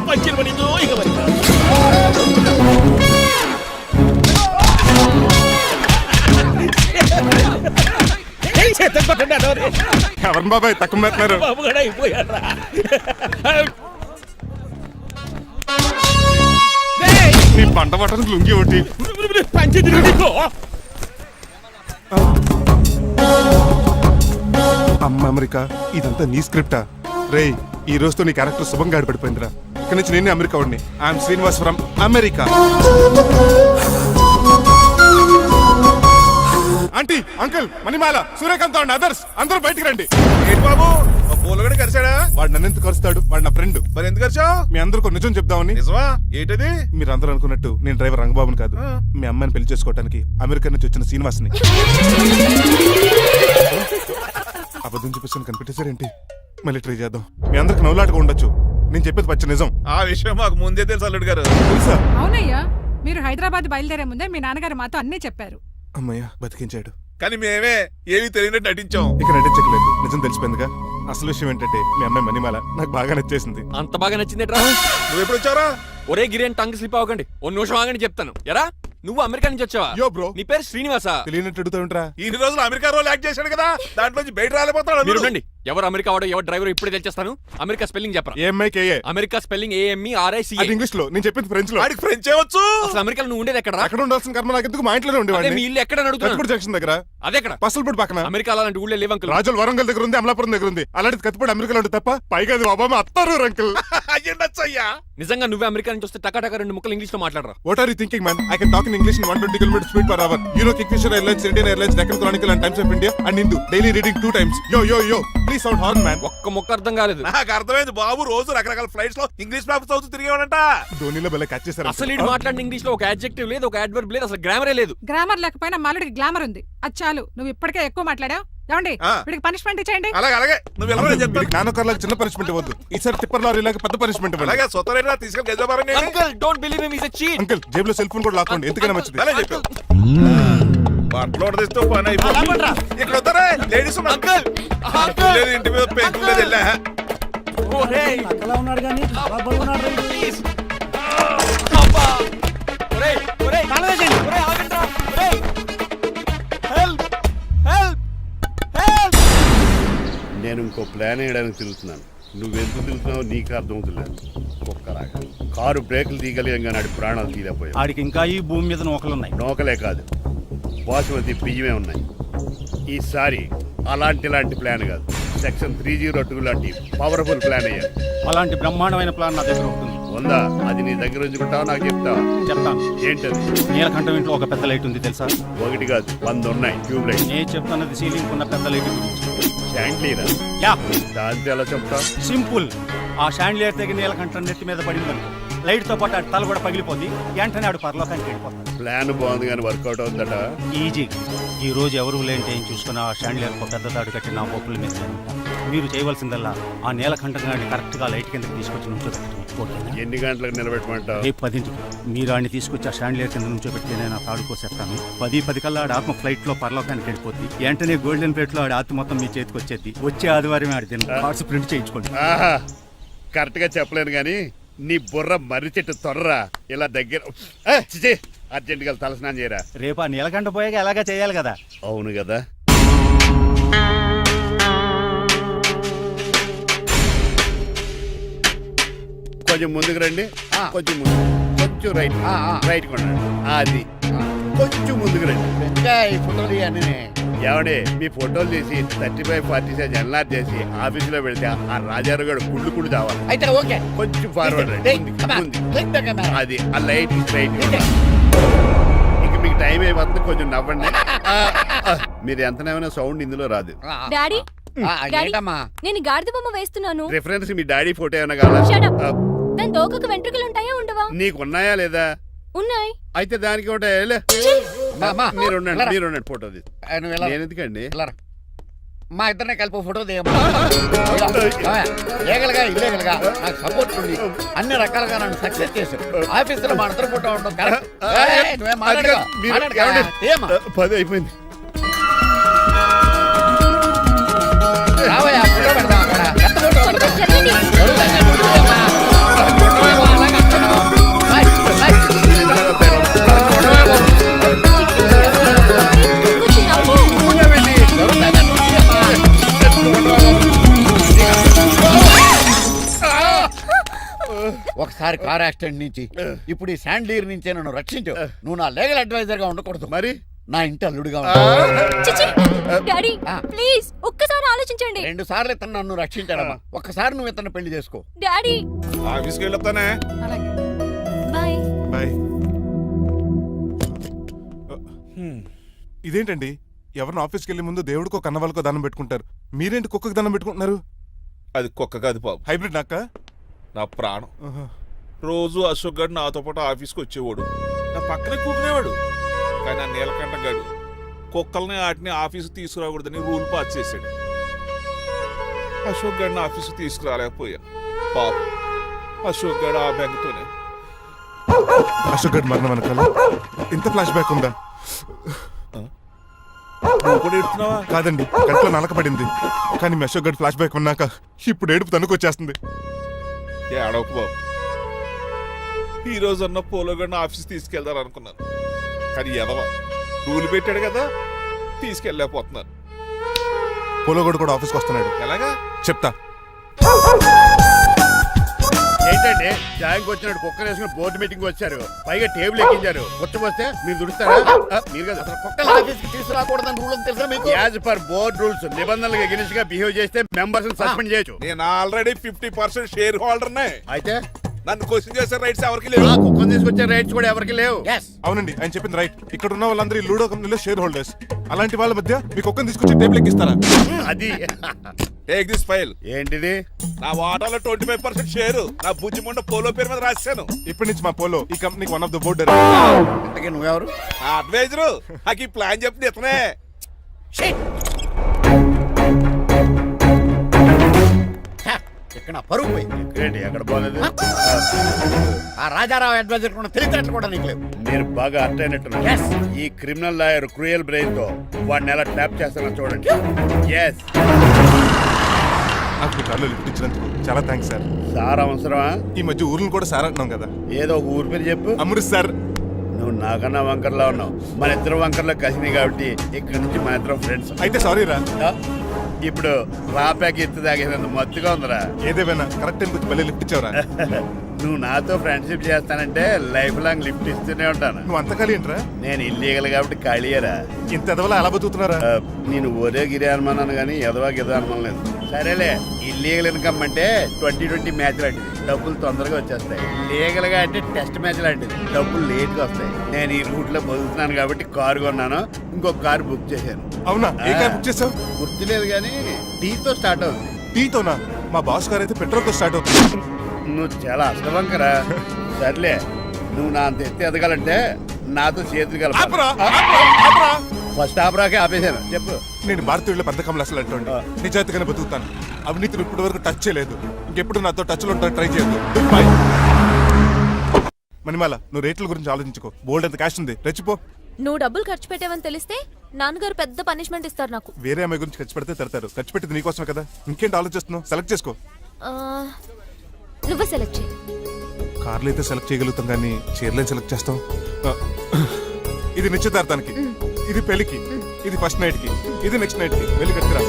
పంచెలు పడిందో ఇక పడిందా. చేతులు పట్టండి అదోరే. ఎవరు బాబాయ్ తక్కువ పెడుతున్నారు? బాబు కూడా అయిపోయాడ్రా. నీ పంట పట్టడానికి లుంగి ఒకటి. పంచె తిరుగుకో. అమ్మ అమెరికా, ఇదంతా నీ స్క్రిప్టా? రేయ్, ఈ రోజుతో నీ క్యారెక్టర్ శుభంగా ఆడిపడిపోయిందిరా. ఇక్కడి నుంచి నేనే అమెరికా వాడిని. I'm Srinivas from America. Aunty, uncle, Manimala, Suryakant and others అందరూ బయటికి రండి. ఏంటి బాబు మా పూలగడ కలిసాడా? వాడు నన్ను ఎందుకు కరుస్తాడు? వాడు నా ఫ్రెండ్. మరి ఎందుకు కలిసావు? మీ అందరికీ నిజం చెప్దామని. నిజమా? ఏంటది? మీరు అందరూ అనుకున్నట్టు నేను డ్రైవర్ రంగబాబుని కాదు. ఆ. మీ అమ్మాయిని పెళ్లి చేసుకోవడానికి అమెరికా నుంచి వచ్చిన శ్రీనివాస్ని. అబద్ధం చూపిస్తాను కనిపెట్టేశారేంటి? మళ్ళీ ట్రై చేద్దాం. మీ అందరికి నవ్వులాటగా ఉండొచ్చు. నేను చెప్పేది పచ్చ నిజం. ఆ విషయం మాకు ముందే తెలుసు అల్లుడు గారు. తెలుసా? అవునయ్యా, మీరు హైదరాబాద్ బయలుదేరే ముందే మీ నాన్నగారు మాతో అన్నీ చెప్పారు. అమ్మయ్య, బతికించాడు. కానీ మేమే ఏమీ తెలియనట్టు నటించాం. ఇక నటించట్లేదు, నిజం తెలిసిపోయిందిగా. అసలు విషయం ఏంటంటే మీ అమ్మాయి మణిమాల నాకు బాగా నచ్చేసింది. అంత బాగా నచ్చిందేట్రా? నువ్వు ఎప్పుడు వచ్చారా? ఒరే గిరియన్ టంగ్ స్లిప్ అవ్వకండి. ఓ నిమిషం ఆగండి చెప్తాను. ఎరా నువ్వు అమెరికా నుంచి వచ్చావా? యో బ్రో, నీ పేరు శ్రీనివాసా? తెలియనట్టు అడుగుతావుంట్రా? ఇన్ని రోజులు అమెరికా రోల్ యాక్ట్ చేశాడు కదా, దాంట్లోంచి బయట రాలేపోతాడు మీరు అల్లుడు. రండి. ఎవరు అమెరికా వాడో ఎవరు డ్రైవర్ ఇప్పుడే తెలిచేస్తాను. అమెరికా స్పెల్లింగ్ చెప్పరా? ఏఎంఐకేఏ. America spelling AMERICA. అది ఇంగ్లీష్ లో, నేను చెప్పింది ఫ్రెంచ్ లో. వాడికి ఫ్రెంచ్ ఏవచ్చు. అసలు అమెరికాలో నువ్వు ఉండేది ఎక్కడ? అక్కడ ఉండాల్సిన కర్మ నాకు ఎందుకు? మా ఇంట్లోనే అదే ఉండేవాడిని. మీ ఇల్లు ఎక్కడ అడుగుతున్నాను. కత్తిపూడి జంక్షన్ దగ్గర, అదెక్కడ? పసలపూడి పక్కన. అమెరికా అలాంటి ఊళ్ళో లేవు అంకుల్. రాజుల వరంగల్ దగ్గర ఉంది, అమలాపురం దగ్గర ఉంది. అలాంటి కత్తిపూడి అమెరికాలో ఉంటుంది తప్ప. పైగా అది ఒబామా అత్తారు అంకుల్. అయ్యా నిజంగా నువ్వే అమెరికా నుంచి వస్తే టకాటక 2 ముక్కలు ఇంగ్లీష్ లో మాట్లాడరా. What are you thinking, man? I can talk in English in 120 km speed per hour. You know Kingfisher Airlines, Indian Airlines, Deccan Chronicle and Times of India and Hindu. Daily reading 2 times. Yo, yo, yo. Please sound horn, man. ఒక్క ముక్క అర్థం కాలేదు. నాకు అర్థమైంది బాబు. రోజు రకరకాల flights లో English papers చదువుతూ తిరిగేవాడంట. ధోనిలో భలే క్యాచ్ చేశారు. అసలు ఇటు మాట్లాడిన ఇంగ్లీష్ లో ఒక అడ్జెక్టివ్ లేదు, ఒక అడ్వర్బ్ లేదు, అసలు గ్రామరే లేదు. గ్రామర్ లేకపోయినా మాలుడికి గ్లామర్ ఉంది. అది చాలు, నువ్వు ఇప్పటికే ఎక్కువ మాట్లాడావు. ఏమండి, ఆ. వీడికి పనిష్మెంట్ ఇచ్చేయండి. అలాగే అలాగే నువ్వు వెళ్ళమని చెప్తాను. వీడికి నాన్నకర్లకు చిన్న పనిష్మెంట్ ఇవ్వద్దు. ఈసారి టిప్పర్ లారీలాగా పెద్ద పనిష్మెంట్ ఇవ్వండి. అలాగే సొంత తీసుకెళ్ళి గజాబారం uncle don't believe him, is a cheat. Uncle, జేబులో సెల్ ఫోన్ కూడా లాక్కోండి, ఎందుకైనా మంచిది. అలా చెప్పు. బట్టలు తెస్తూ పని అయిపోయింది. ఇక్కడ వస్తారా లేడీస్ అంకుల్ లేదు, ఇంటి మీద పెంకులు లేదు. వెళ్ళా ఒరేయ్ ప్లీజ్ అబ్బా ఒరేయ్ ఒరేయ్ ఒరేయ్ ఆగండ్రా ఒరేయ్ హెల్ప్ హెల్ప్ హెల్ప్. నేను ఇంకో ప్లాన్ వేయడానికి తిరుగుతున్నాను. నువ్వెందుకు తిరుగుతున్నావో నీకు అర్థమవుతులేదు. ఒక్కలాగా కారు బ్రేకులు తీయగలిగాం కానీ ఆడి ప్రాణాలు తీయలేకపోయావు. ఆడికి ఇంకా ఈ భూమి మీద నూకలున్నాయి. నోకలే కాదు, బాసుమతి బియ్యమే ఉన్నాయి. ఈసారి ఇలాంటి ప్లాన్ కాదు, సెక్షన్ 302 లాంటి పవర్ఫుల్ ప్లాన్ అయ్యారు. అలాంటి బ్రహ్మాండమైన ప్లాన్ నా దగ్గర ఉంటుంది. ఉందా? అది నీ దగ్గర ఉంచుకుంటావా, నాకు చెప్తావా? చెప్తాను. ఏంటది? నీలకంఠం ఇంట్లో ఒక పెద్ద లైట్ ఉంది తెలుసా? ఒకటి కాదు, 100 ఉన్నాయి ట్యూబ్ లైట్. నేను చెప్తున్నది సీలింగ్ ఉన్న పెద్ద లైట్ గురించి. శాండ్లీరా? యా, దాంతో ఎలా చెప్తా? సింపుల్. ఆ షాండ్లియర్ తెగి నీలకంఠం నెత్తి మీద పడింది. లైట్ తో పాటు ఆడి తల కూడా పగిలిపోద్ది. వెంటనే ఆడు పరలోకానికి వెళ్ళిపోతాడు. ప్లాన్ బాగుంది కానీ వర్కౌట్ అవుతుందట. ఈజీ. ఈ రోజు ఎవరు లేంటే ఏం చూసుకుని ఆ షాండ్లియర్ ఒక పెద్ద తాడు కట్టి నా పప్పుల మీద మీరు చేయవలసిందల్లా ఆ నీలకంఠం గారిని కరెక్ట్ గా లైట్ కిందకి తీసుకొచ్చి నుంచోబెట్టండి. ఓకేనా? ఎన్ని గంటలకు నిలబెట్టమంటావు? రేపు 10 మీరు ఆడిని తీసుకొచ్చి ఆ షాండ్లియర్ కింద నుంచోబెడితే నేను ఆ తాడు కోసేస్తాను. 10 కల్లా ఆడి ఆత్మ ఫ్లైట్ లో పరలోకానికి వెళ్ళిపోద్ది. వెంటనే గోల్డెన్ ప్లేట్ లో ఆడి ఆత్మ మొత్తం మీ చేతికి వచ్చేది. వచ్చే ఆదివారం ఆడి తిన్న కార్డ్స్ ప్రింట్ చేయించుకోండి. ఆహా, కరెక్ట్ గా చెప్పలేను కానీ నీ బుర్ర మర్రి చెట్టు తొర్రా. ఇలా దగ్గర అర్జెంట్ గా తలస్నానం చేయరా. రేపు ఆ నీలకంఠ పోయాక ఎలాగా చేయాలి కదా. అవును కదా. కొంచెం ముందుకు రండి. కొంచెం ముందు, కొంచెం రైట్, రైట్ కొనండి. అది కొంచెం ముందుకు రండి. ఈ ఫోటోలు ఇవన్నీ ఏమండి, మీ ఫోటోలు తీసి 35-40 సైజ్ ఎన్లార్ చేసి ఆఫీసులో పెడితే ఆ రాజారావు గారు కుళ్ళు చావాలి. అయితే ఓకే. కొంచెం ఫార్వర్డ్ రండి. ముందుకి. అది ఆ లైట్ రైట్. ఇక మీకు టైం అయిపోతుంది, కొంచెం నవ్వండి. మీరు ఎంతనేమైనా సౌండ్ ఇందులో రాదు. డాడీ ఏంటమ్మా? నేను గాడిద బొమ్మ వేస్తున్నాను. రిఫరెన్స్ మీ డాడీ ఫోటో ఏమైనా కావాలా? దాని దోకకు వెంట్రుకలు ఉంటాయా ఉండవా? నీకు ఉన్నాయా లేదా? ఉన్నాయి. అయితే దానికి ఉంటాయా? మీరు ఉండండి, ఫోటో తీసి. నేను ఎందుకండి? మా ఇద్దరిని కలిపి ఫోటో లీగల్గా ఇల్లీగల్గా నాకు సపోర్ట్ ఉంది, అన్ని రకాలుగా నన్ను సక్సెస్ చేశారు. ఆఫీసులో మా ఇద్దరు ఫోటో ఉండడం కరెక్ట్. నువ్వేం మాట్లాడకు. ఏమ్మా? 10 అయిపోయింది. రావయ్యా, ఫోటో పెడదాం అక్కడ. ఎంత ఫోటో పెడదాం? జరుగుతుందా? ఫోటోయేమ్మా? ఫోటోయేమో అలాగే అంటున్నావు. Bye, bye. ఫోటోయేమో. జరుగుతుందా? ఒకసారి కార్ యాక్సిడెంట్ నుంచి ఇప్పుడు ఈ శాండీర్ నుంచే నన్ను రక్షించు. నువ్వు నా లీగల్ అడ్వైజర్ గా ఉండకూడదు, మరి నా ఇంటి అల్లుడుగా డాడీ ప్లీజ్ ఒక్కసారి ఆలోచించండి. 2 సార్లు ఇతను నన్ను రక్షించాడమ్మా. ఒక్కసారి నువ్వు ఇతను పెళ్లి చేసుకో. డాడీ ఆఫీస్కి వెళ్ళొస్తానే. అలాగే బాయ్. బాయ్. ఇదేంటండి, ఎవరిని ఆఫీస్కి వెళ్ళే ముందు దేవుడికో కన్నవాళ్ళకో దండం పెట్టుకుంటారు, మీరేంటి కుక్కకి దండం పెట్టుకుంటున్నారు? అది కుక్క కాదు బాబు, హైబ్రిడ్ నాక్క. నా ప్రాణం. రోజు అశోక్ గడు నాతో పాటు ఆఫీస్కి వచ్చేవాడు, నా పక్కనే కూకునేవాడు. కానీ ఆ నీలకంఠ గడు కుక్కల్ని వాటిని ఆఫీసు తీసుకురాకూడదని రూల్ పాస్ చేశాడు. అశోక్ గడిని ఆఫీసు తీసుకురాలేకపోయా. పాప అశోక్ గడు ఆ బెంగతోనే. అశోక్ గడ్ మరణం వెనకాల ఇంత ఫ్లాష్ బ్యాక్ ఉందా? నువ్వు కూడా ఎడుతున్నావా? కాదండి, కంట్లో నలకబడింది. కానీ మీ అశోక్ గడ్ ఫ్లాష్ బ్యాక్ ఉన్నాక ఇప్పుడు ఏడుపు తనుకు వచ్చేస్తుంది. ఏడవకు బాబు. ఈ రోజన్న పోలో గడిని ఆఫీస్ తీసుకెళ్దాం అనుకున్నాను, కానీ ఎదవా రూల్ పెట్టాడు కదా, తీసుకెళ్ళలేకపోతున్నాను. పోలోగోడు కూడా ఆఫీస్కి వస్తున్నాడు. ఎలాగా చెప్తా. ఏంటండి జాయింగ్ వచ్చినట్టు కుక్కర్ వేసుకుని బోర్డు మీటింగ్ వచ్చారు, పైగా టేబుల్ ఎక్కించారు. వస్తే మీరు దుడుస్తారా? మీరు కదా అసలు కుక్కల ఆఫీస్కి తీసుకురాకూడదని రూల్ తెలుసా మీకు? యాజ్ పర్ బోర్డ్ రూల్స్ నిబంధనలకు ఎగనిస్ట్ గా బిహేవ్ చేస్తే మెంబర్స్ సస్పెండ్ చేయొచ్చు. నేను ఆల్రెడీ 50% షేర్ హోల్డర్నే. అయితే నన్ను క్వశ్చన్ చేసే రైట్స్ ఎవరికి లేవు. కుక్కను తీసుకొచ్చే రైట్స్ కూడా ఎవరికి లేవు. అవునండి, ఆయన చెప్పింది రైట్. ఇక్కడ ఉన్న వాళ్ళందరూ ఈ లూడో కంపెనీలో షేర్ హోల్డర్స్. అలాంటి వాళ్ళ మధ్య మీకు ఒక్కని తీసుకొచ్చి టేబుల్ ఎక్కిస్తారా? అది టేక్ దిస్ ఫైల్. ఏంటిది? నా వాటాలో 25% షేరు నా బుజ్జిముండ పోలో పేరు మీద రాశాను. ఇప్పటి నుంచి మా పోలో ఈ కంపెనీకి వన్ ఆఫ్ ద బోర్డ్. ఇంతకీ నువ్వెవరు? ఆ అడ్వైజరు నాకు ఈ ప్లాన్ చెప్పింది ఇతనే. ఇక్కడ పరుగు పోయి ఏంటి ఎక్కడ పోలేదు? ఆ రాజారావు అడ్వైజర్ కూడా తెలియటట్లు కూడా నీకు లేవు. మీరు బాగా అర్థ అయినట్టున్నారు. Yes. ఈ క్రిమినల్ లాయర్ క్రూయల్ బ్రెయిన్ తో వాడిని ఎలా ట్యాప్ చేస్తానో చూడండి. ఎస్, నాకు మీ కార్లో లిఫ్ట్ ఇచ్చినందుకు చాలా థ్యాంక్స్ సార్. సార్ అవసరమా? ఈ మధ్య ఊర్లు కూడా సార్ అంటున్నాం కదా. ఏదో ఒక ఊరి పేరు చెప్పు. అమృత్ సార్. నువ్వు నాకన్నా వంకర్లా ఉన్నావు. మన ఇద్దరు వంకర్లో కలిసినాయి కాబట్టి ఇక్కడ నుంచి మన ఇద్దరం ఫ్రెండ్స్. అయితే సారీ రా. ఇప్పుడు రాపాకి ఎత్తు తాగేదంత మత్తుగా ఉందిరా. ఏదేమైనా కరెక్ట్ టైంకి వచ్చి మళ్ళీ లిఫ్ట్ ఇచ్చావురా. నువ్వు నాతో ఫ్రెండ్షిప్ చేస్తానంటే లైఫ్ లాంగ్ లిఫ్ట్ ఇస్తూనే ఉంటాను. నువ్వు అంత ఖాళీ ఏంట్రా? నేను ఇల్లీగల్ కాబట్టి ఖాళీయరా. ఇంత ఎదవలా ఎలా బతుకుతున్నారా? నేను ఒరే గిరి అనుమానాను కానీ ఎదవా గిదా అనుమానం లేదు. సరేలే, ఇల్లీగల్ ఇన్కమ్ అంటే 2020 మ్యాచ్ లాంటిది, డబ్బులు తొందరగా వచ్చేస్తాయి. లీగల్ గా అంటే టెస్ట్ మ్యాచ్ లాంటిది, డబ్బులు లేట్ గా వస్తాయి. నేను ఈ రూట్ లో బతుకుతున్నాను కాబట్టి కారు కొన్నాను, ఇంకొక కారు బుక్ చేశాను. అవునా? ఏ కార్ బుక్ చేసావు? గుర్తులేదు కానీ టీతో స్టార్ట్ అవుతుంది. టీతోనా? మా బాస్ కార్ అయితే పెట్రోల్ తో స్టార్ట్ అవుతుంది. నువ్వు చాలా అసలు సర్లే, నువ్వు నా అంత ఎత్తి ఎదగాలంటే నాతో చేతులు కలపాలి. ఫస్ట్ ఆపరాకే ఆపేశాను. చెప్పు. నేను భారతీయుల పెద్ద కమలు అసలు అంటోండి. నిజాయితీగానే బతుకుతాను. అవినీతిని ఇప్పటి వరకు టచ్ చేయలేదు. ఇంకెప్పుడు నాతో టచ్ లో ఉంటాను ట్రై చేయొద్దు. బాయ్. మణిమాల, నువ్వు రేట్ల గురించి ఆలోచించుకో. బోల్డ్ అంత క్యాష్ ఉంది, రెచ్చిపో. నువ్వు డబ్బులు ఖర్చు పెట్టావని తెలిస్తే నాన్నగారు పెద్ద పనిష్మెంట్ ఇస్తారు నాకు. వేరే అమ్మాయి గురించి ఖర్చు పెడితే తడతారు. ఖర్చు పెట్టింది నీకోసమే కదా. ఇంకేంటి ఆలోచిస్తున్నావు? సెలెక్ట్ చేసుకో. నువ్వే సెలెక్ట్ చేయి. కార్లు అయితే సెలెక్ట్ చేయగలుగుతాం కానీ చీరలేం సెలెక్ట్ చేస్తాం. ఇది నిశ్చితార్థానికి, ఇది పెళ్లికి, ఇది ఫస్ట్ నైట్ కి, ఇది నెక్స్ట్ నైట్ కి. వెళ్ళి కట్టుకురా.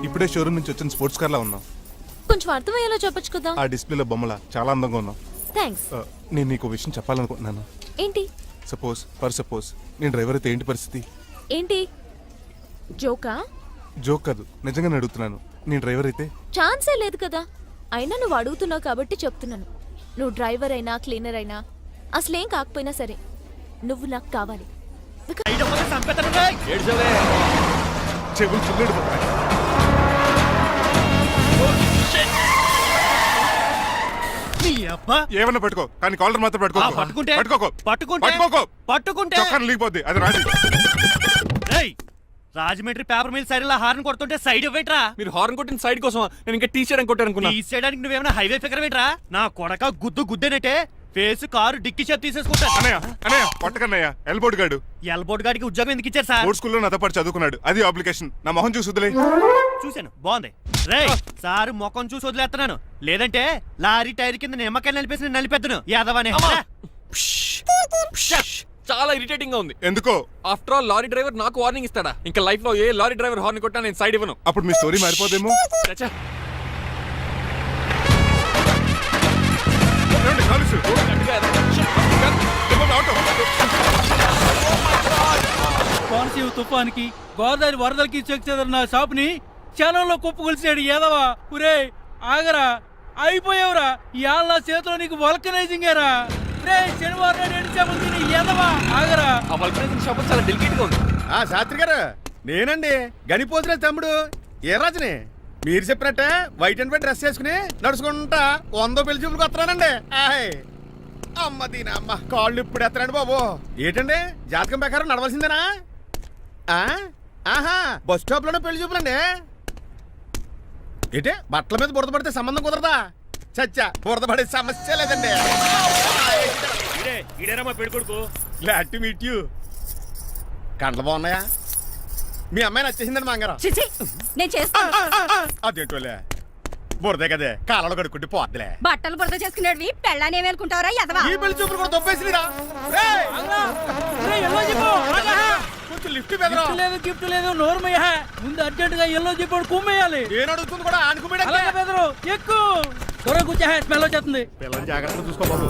ఇప్పుడే షోరూమ్ నుంచి వచ్చిన స్పోర్ట్స్ కార్ లా ఉన్నాం. కొంచెం అర్థమయ్యేలా చెప్పొచ్చు కదా. ఆ డిస్ప్లేలో బొమ్మల చాలా అందంగా ఉన్నాం. థ్యాంక్స్. నేను నీకు విషయం చెప్పాలనుకుంటున్నాను. ఏంటి? సపోజ్ నేను డ్రైవర్ అయితే ఏంటి పరిస్థితి? ఏంటి జోకా? జోక్ కాదు, నిజంగానే అడుగుతున్నాను. నేను డ్రైవర్ అయితే ఛాన్సే లేదు కదా. అయినా నువ్వు అడుగుతున్నావు కాబట్టి చెప్తున్నాను. నువ్వు డ్రైవర్ అయినా క్లీనర్ అయినా అసలేం కాకపోయినా సరే నువ్వు నాకు కావాలి. చెవులు చిల్లుడు ఏమన్నా పెట్టుకో, కానీ కాలర్ మాత్రం పట్టుకుంటే చొక్కాను లీగిపోద్ది. అది రాజీ. Rajahmundry paper mill side horn కొడుతుంటే సైడ్ ఇవ్వట్రా. మీరు హార్న్ కొట్టిన సైడ్ కోసం నేను ఇంకా టీచర్ అని కొట్టాను తీసేయడానికి నువ్వేమైనా హైవే ఫిగర్ ఏంట్రా? నా కొడక గుద్దేనట్టే ఫేస్ కారు డిక్కి షేప్ తీసేసుకుంటా. అన్నయ్య పట్టకన్నయ్య, ఎల్బోర్డ్ గాడు. ఎల్బోర్డ్ గాడికి ఉద్యోగం ఎందుకు ఇచ్చారు సార్? బోర్డ్ స్కూల్లో నాతో పాటు చదువుకున్నాడు. అది అప్లికేషన్. నా మొహం చూసి వదిలే. చూశాను, బాగుంది. రే సారు ముఖం చూసి వదిలేస్తున్నాను, లేదంటే లారీ టైర్ కింద నిమ్మకాయలు నలిపేసి నలిపేద్దును యాదవనే. చాలా ఇరిటేటింగ్ గా ఉంది. ఎందుకో? ఆఫ్టర్ ఆల్ లారీ డ్రైవర్ నాకు వార్నింగ్ ఇస్తాడా? ఇంకా లైఫ్ లో ఏ లారీ డ్రైవర్ హార్న్ కొట్టా నేను సైడ్ ఇవ్వను. అప్పుడు మీ స్టోరీ మారిపోదేమో. చచ్చా. కోనసీమ తుఫానికి గోదావరి వరదలకి చెక్ చెదరిన షాప్ ని క్షణంలో కుప్పగొలిసాడు ఏదవా. ఒరే ఆగరా, అయిపోయావురా. ఇవాళ నా చేతిలో నీకు వల్కనైజింగ్ ఏరా. రే శనివారం నాడు ఎండు చేపలు తిని ఏదవా ఆగరా. ఆ వల్కనైజింగ్ షాప్ చాలా డెలికేట్ గా ఉంది. శాస్త్రి గారు నేనండి, గనిపోతున్న తమ్ముడు ఏ రాజుని. మీరు చెప్పినట్టే వైట్ అండ్ వైట్ డ్రెస్ వేసుకుని నడుచుకుంటా 100 పెళ్లి చూపులకు వస్తున్నానండి. అమ్మ దీని అమ్మ కాళ్ళు ఇప్పుడు ఎత్తరండి బాబు. ఏంటండి జాతకం ప్రకారం నడవలసిందేనా? ఆహా, బస్ స్టాప్ లోనే పెళ్లి చూపులండి. ఏంటే బట్టల మీద బురద పడితే సంబంధం కుదరదా? చచ్చా, బురద పడే సమస్య లేదండి. Glad to meet you. కండ్లు బాగున్నాయా? మీ అమ్మాయి నచ్చేసిందండి మంగారం. నేను చేస్తాను. అదేంటోలే, బురదే కదే కాలంలో కడుక్కుంటే పోద్దులే. బట్టలు బురద చేసుకునేవి పెళ్ళానే వేలుకుంటావరా యదవా? ఈ పెళ్లి చూపులు కూడా దొబ్బేసిరా. కొంచెం లిఫ్ట్ లేదు గిఫ్ట్ లేదు నోర్మయ్య. ముందు అర్జెంట్ గా ఎల్లో చెప్పాడు కుమ్మేయాలి. నేను అడుగుతుంది కూడా ఆనుకుమే బెదరు ఎక్కువ త్వరగా కూర్చో, స్మెల్ వచ్చేస్తుంది. పిల్లలు జాగ్రత్తగా చూసుకో బాబు.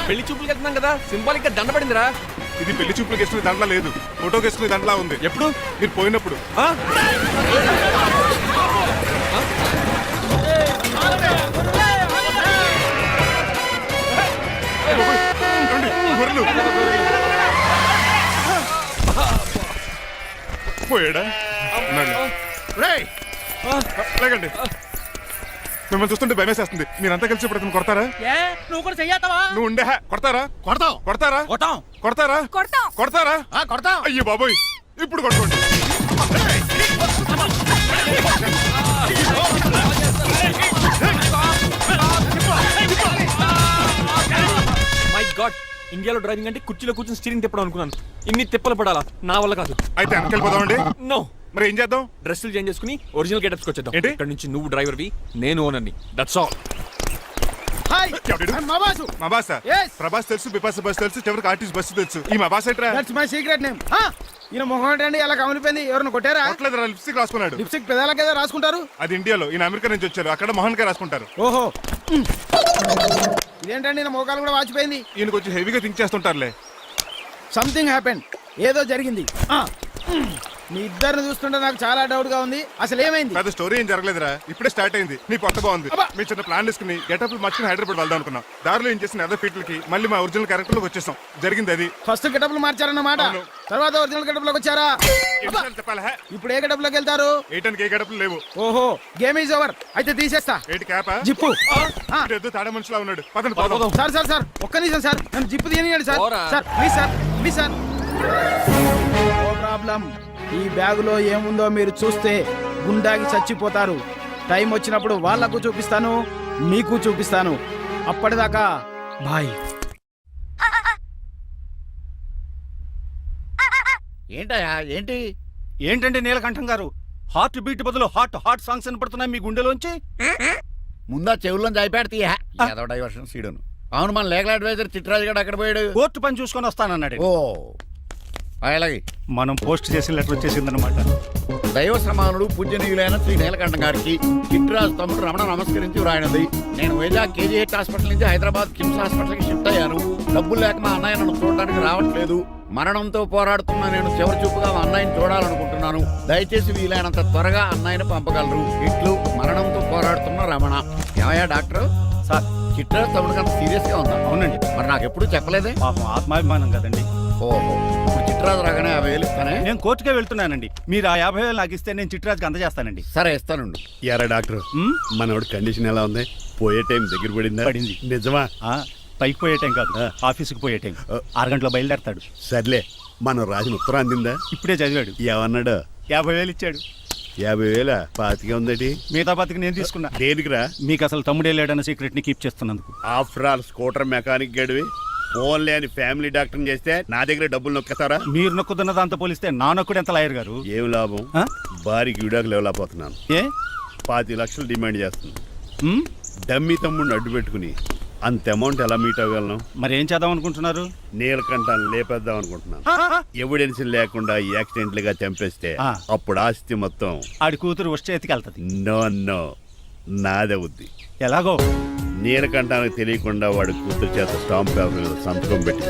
పెళ్లి చూపులకు వెళ్తున్నాం కదా, సింబాలిక్ గా దండ పడిందిరా. ఇది పెళ్లి చూపులకు వేసుకునే దాంట్లో లేదు, ఫోటోకి వేసుకునే దాంట్లో ఉంది. ఎప్పుడు? మీరు పోయినప్పుడు. పోయాడా? లేకండి, మిమ్మల్ని చూస్తుంటే భయమేసేస్తుంది. మీరంతా కలిసి ఇప్పుడు అతను కొడతారా? నువ్వు కూడా చెయ్యాతావా? నువ్వు ఉండే కొడతారా? కొడతాం కొడతారా? కొడతారా? కొడతారా? కొడతాం. అయ్యో బాబోయ్, ఇప్పుడు కొట్టుకోండి. మై గాడ్, ఇండియాలో డ్రైవింగ్ అంటే కుర్చీలో కూర్చొని స్టీరింగ్ తిప్పడం అనుకున్నాను. ఇన్ని తిప్పలు పడాలా? నా వల్ల కాదు. అయితే వెనకెళ్ళిపోదామండి. నో. మరి ఏం చేద్దాం? డ్రెస్సులు చేంజ్ చేసుకుని ఒరిజినల్ గెటప్స్ వచ్చేద్దాం. ఏంటి? ఇక్కడ నుంచి నువ్వు డ్రైవర్వి, నేను ఓనర్ని. That's all. హాయ్, ఎవడు? మా బాసు. మా బాసా? Yes. ప్రభాస్ తెలుసు, బిపాస బస్ తెలుసు, చివరికి ఆర్టిస్ట్ బస్సు తెలుసు. ఈ మా బాస్ ఏంట్రా? That's my secret name. ఈయన మొహం ఏంటండి ఎలా కమిలిపోయింది? ఎవరిని కొట్టారా? కొట్టలేదురా, లిప్స్టిక్ రాసుకున్నాడు. లిప్స్టిక్ పెదాలకి ఏదో రాసుకుంటారు. అది ఇండియాలో, ఈయన అమెరికా నుంచి వచ్చారు. అక్కడ మోహన్ గారు రాసుకుంటారు. ఓహో, ఇదేంటండి నా మోకాలు కూడా వాచిపోయింది. ఈయన కొంచెం హెవీగా థింక్ చేస్తుంటారులే. సంథింగ్ హ్యాపెన్, ఏదో జరిగింది. మీ ఇద్దరిని చూస్తుంటే నాకు చాలా డౌట్ గా ఉంది. అసలు ఏమైంది? పెద్ద స్టోరీ ఏం జరగలేదురా, ఇప్పుడే స్టార్ట్ అయింది. నీ కొత్త బాగుంది. అబ్బా. మీ చిన్న ప్లాన్ తీసుకుని గెటప్ మార్చుకుని హైదరాబాద్ వెళ్దాం అనుకున్నాం. దారిలో ఏం చేసిన అదర్ ఫీట్లకి మళ్ళీ మా ఒరిజినల్ క్యారెక్టర్ లోకి వచ్చేసాం. జరిగింది అది. ఫస్ట్ గెటప్లు మార్చారన్నమాట. అవును. తర్వాత ఒరిజినల్ గెటప్ లోకి వచ్చారా? ఎన్నిసార్లు చెప్పాలా? ఇప్పుడు ఏ గెటప్ లోకి వెళ్తారు? ఏటానికి ఏ గెటప్లు లేవు. ఓహో, గేమ్ ఈజ్ ఓవర్. అయితే తీసేస్తా. ఏటి క్యాపా? జిప్పు. ఏదో తాడే మనిషిలా ఉన్నాడు. పదండి పోదాం. సార్ సార్ సార్, ఒక్క నిమిషం సార్, నన్ను జిప్పు తీయనియండి సార్. పోరా. Sir please sir, please sir. No problem. ఈ బ్యాగులో ఏముందో మీరు చూస్తే గుండాకి చచ్చిపోతారు. టైం వచ్చినప్పుడు వాళ్ళకు చూపిస్తాను, మీకు చూపిస్తాను. అప్పటిదాకా బాయ్. ఏంటయ్యా ఏంటి? ఏంటంటే నీలకంఠం గారు, హార్ట్ బీట్ బదులు హాట్ సాంగ్స్ వినపడుతున్నాయి మీ గుండెలోంచి. ముందా చెవుల్లోంచి అయిపోయాడు తీయ ఏదో డైవర్షన్ సీడును. అవును, మన లీగల్ అడ్వైజర్ చిట్రాజు గారు అక్కడ పోయాడు. కోర్టు పని చూసుకొని వస్తానన్నాడు. ఓ అలాగే. మనం పోస్ట్ చేసిన లెటర్ వచ్చేసిందనమాట. దైవ సమానుడు పూజనీయులైన శ్రీ నీలకంఠం గారికి చిట్రాజు తమ్ముడు రమణ నమస్కరించి వ్రాయినది. నేను వైజాగ్ KGH హాస్పిటల్ నుంచి హైదరాబాద్ కిమ్స్ హాస్పిటల్కి షిఫ్ట్ అయ్యాను. డబ్బులు లేక మా అన్నయ్య నన్ను చూడడానికి రావట్లేదు. మరణంతో పోరాడుతున్న నేను చివరి చూపుగా మా అన్నయ్యని చూడాలనుకుంటున్నాను. దయచేసి వీలైనంత త్వరగా అన్నయ్యని పంపగలరు. ఇట్లు మరణంతో పోరాడుతున్న రమణ. ఏమయ్యా డాక్టర్? సార్, చిట్రాజు తమ్ముడికి అంత సీరియస్ గా ఉందా? అవునండి. మరి నాకు ఎప్పుడు చెప్పలేదే? పాపం ఆత్మాభిమానం కదండి. ఓహో, ఇప్పుడు చిట్రాజు రాగానే 50,000 ఇస్తానే. నేను కోర్టుకే వెళ్తున్నానండి. మీరు ఆ 50,000 నాకు ఇస్తే నేను చిట్రాజుకి అందజేస్తానండి. సరే ఇస్తానండి. ఎరా డాక్టర్, మనోడి కండిషన్ ఎలా ఉంది? పోయే టైం దగ్గర పడిందా? పడింది. నిజమా? పైకి పోయే టైం కాదు, ఆఫీస్కి పోయే టైం. 6 గంటలో బయలుదేరతాడు. సర్లే, మనం రాసిన ఉత్తరం అందిందా? ఇప్పుడే చదివాడు. ఏమన్నాడు? 50,000 ఇచ్చాడు. 50,000 పాతికే ఉందటి. మిగతా బతికి నేను తీసుకున్నా. దేనికిరా? మీకు అసలు తమ్ముడే లేడన్న సీక్రెట్ ని కీప్ చేస్తున్నందుకు. ఆఫ్టర్ ఆల్ స్కూటర్ మెకానిక్ గడివి ఫోన్ లేని ఫ్యామిలీ డాక్టర్ చేస్తే నా దగ్గర డబ్బులు నొక్కేస్తారా? మీరు నొక్కుతున్న దాంతో పోలిస్తే నా నొక్కుడు ఎంత లాయర్ గారు? ఏం లాభం? భారీకి విడాకులు ఇవ్వలేకపోతున్నాను. ఏ 5 లక్షలు డిమాండ్ చేస్తుంది. ఉమ్? డమ్మి తమ్ముడిని అడ్డు పెట్టుకుని అంత అమౌంట్ ఎలా మీట్ అవ్వగలను? మరి ఏం చేద్దాం అనుకుంటున్నారు? నీలకంఠాన్ని లేపేద్దాం అనుకుంటున్నాను. ఎవిడెన్స్ లేకుండా యాక్సిడెంట్లుగా చంపేస్తే అప్పుడు ఆస్తి మొత్తం ఆడి కూతురు వచ్చి చేతికి వెళ్తది. నో నాదవుద్ది. ఎలాగో నీలకంఠానికి తెలియకుండా వాడి కూతురు చేత స్టాంప్ పేపర్ మీద సంతకం పెట్టి